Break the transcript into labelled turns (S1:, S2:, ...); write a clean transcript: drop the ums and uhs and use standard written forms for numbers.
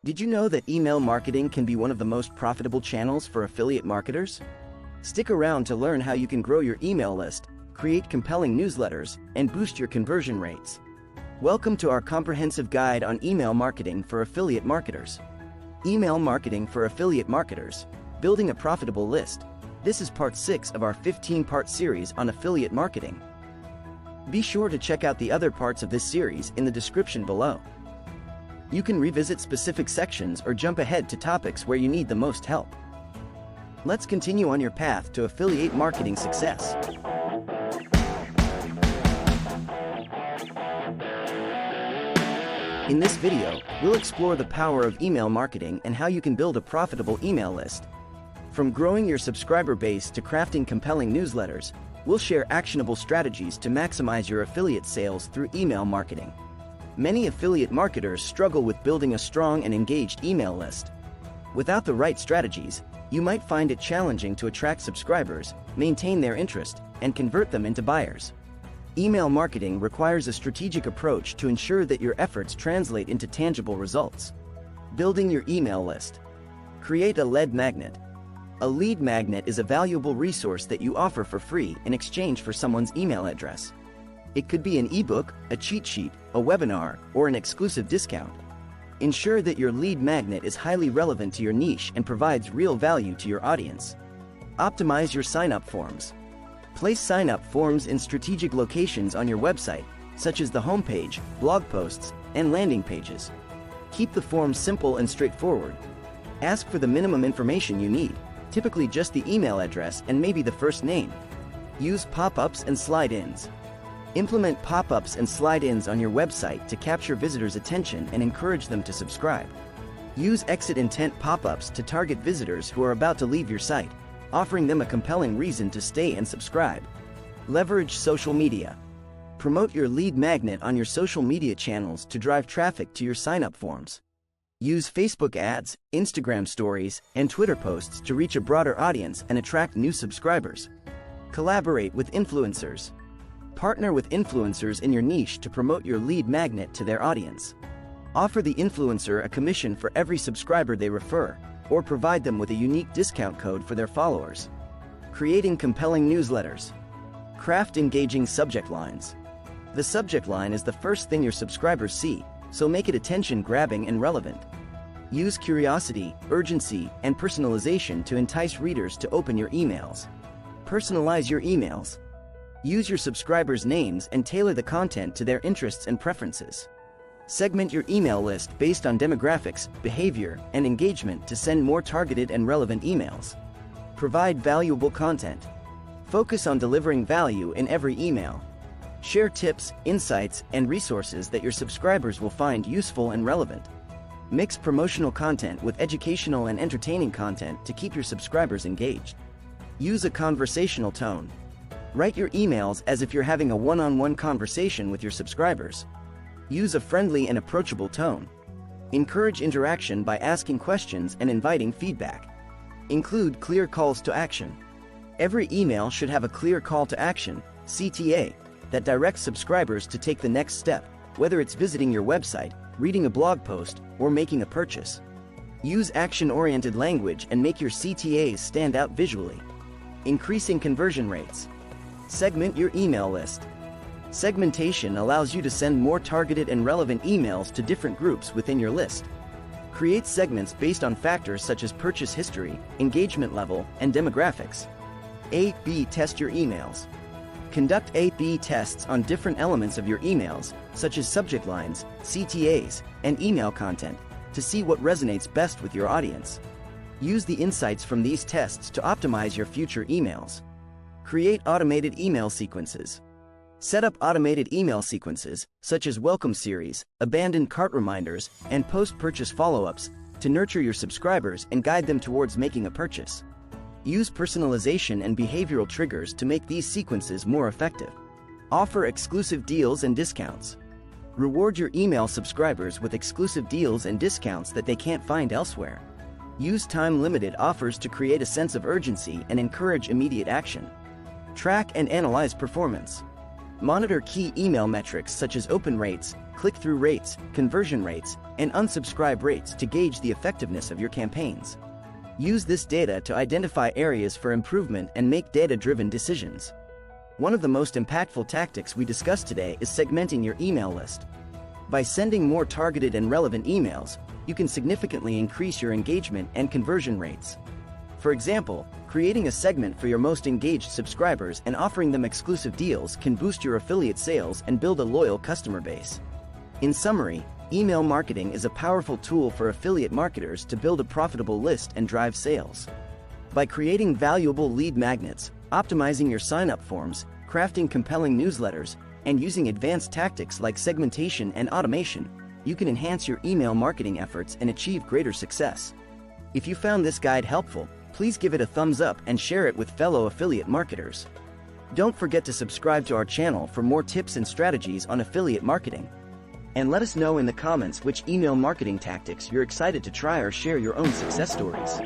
S1: Did you know that email marketing can be one of the most profitable channels for affiliate marketers? Stick around to learn how you can grow your email list, create compelling newsletters, and boost your conversion rates. Welcome to our comprehensive guide on email marketing for affiliate marketers. Email marketing for affiliate marketers, building a profitable list. This is part 6 of our 15-part series on affiliate marketing. Be sure to check out the other parts of this series in the description below. You can revisit specific sections or jump ahead to topics where you need the most help. Let's continue on your path to affiliate marketing success. In this video, we'll explore the power of email marketing and how you can build a profitable email list. From growing your subscriber base to crafting compelling newsletters, we'll share actionable strategies to maximize your affiliate sales through email marketing. Many affiliate marketers struggle with building a strong and engaged email list. Without the right strategies, you might find it challenging to attract subscribers, maintain their interest, and convert them into buyers. Email marketing requires a strategic approach to ensure that your efforts translate into tangible results. Building your email list. Create a lead magnet. A lead magnet is a valuable resource that you offer for free in exchange for someone's email address. It could be an ebook, a cheat sheet, a webinar, or an exclusive discount. Ensure that your lead magnet is highly relevant to your niche and provides real value to your audience. Optimize your sign-up forms. Place sign-up forms in strategic locations on your website, such as the homepage, blog posts, and landing pages. Keep the forms simple and straightforward. Ask for the minimum information you need, typically just the email address and maybe the first name. Use pop-ups and slide-ins. Implement pop-ups and slide-ins on your website to capture visitors' attention and encourage them to subscribe. Use exit intent pop-ups to target visitors who are about to leave your site, offering them a compelling reason to stay and subscribe. Leverage social media. Promote your lead magnet on your social media channels to drive traffic to your sign-up forms. Use Facebook ads, Instagram stories, and Twitter posts to reach a broader audience and attract new subscribers. Collaborate with influencers. Partner with influencers in your niche to promote your lead magnet to their audience. Offer the influencer a commission for every subscriber they refer, or provide them with a unique discount code for their followers. Creating compelling newsletters. Craft engaging subject lines. The subject line is the first thing your subscribers see, so make it attention-grabbing and relevant. Use curiosity, urgency, and personalization to entice readers to open your emails. Personalize your emails. Use your subscribers' names and tailor the content to their interests and preferences. Segment your email list based on demographics, behavior, and engagement to send more targeted and relevant emails. Provide valuable content. Focus on delivering value in every email. Share tips, insights, and resources that your subscribers will find useful and relevant. Mix promotional content with educational and entertaining content to keep your subscribers engaged. Use a conversational tone. Write your emails as if you're having a one-on-one conversation with your subscribers. Use a friendly and approachable tone. Encourage interaction by asking questions and inviting feedback. Include clear calls to action. Every email should have a clear call to action, CTA, that directs subscribers to take the next step, whether it's visiting your website, reading a blog post, or making a purchase. Use action-oriented language and make your CTAs stand out visually. Increasing conversion rates. Segment your email list. Segmentation allows you to send more targeted and relevant emails to different groups within your list. Create segments based on factors such as purchase history, engagement level, and demographics. A/B test your emails. Conduct A/B tests on different elements of your emails, such as subject lines, CTAs, and email content, to see what resonates best with your audience. Use the insights from these tests to optimize your future emails. Create automated email sequences. Set up automated email sequences, such as welcome series, abandoned cart reminders, and post-purchase follow-ups, to nurture your subscribers and guide them towards making a purchase. Use personalization and behavioral triggers to make these sequences more effective. Offer exclusive deals and discounts. Reward your email subscribers with exclusive deals and discounts that they can't find elsewhere. Use time-limited offers to create a sense of urgency and encourage immediate action. Track and analyze performance. Monitor key email metrics such as open rates, click-through rates, conversion rates, and unsubscribe rates to gauge the effectiveness of your campaigns. Use this data to identify areas for improvement and make data-driven decisions. One of the most impactful tactics we discussed today is segmenting your email list. By sending more targeted and relevant emails, you can significantly increase your engagement and conversion rates. For example, creating a segment for your most engaged subscribers and offering them exclusive deals can boost your affiliate sales and build a loyal customer base. In summary, email marketing is a powerful tool for affiliate marketers to build a profitable list and drive sales. By creating valuable lead magnets, optimizing your sign-up forms, crafting compelling newsletters, and using advanced tactics like segmentation and automation, you can enhance your email marketing efforts and achieve greater success. If you found this guide helpful, please give it a thumbs up and share it with fellow affiliate marketers. Don't forget to subscribe to our channel for more tips and strategies on affiliate marketing. And let us know in the comments which email marketing tactics you're excited to try or share your own success stories.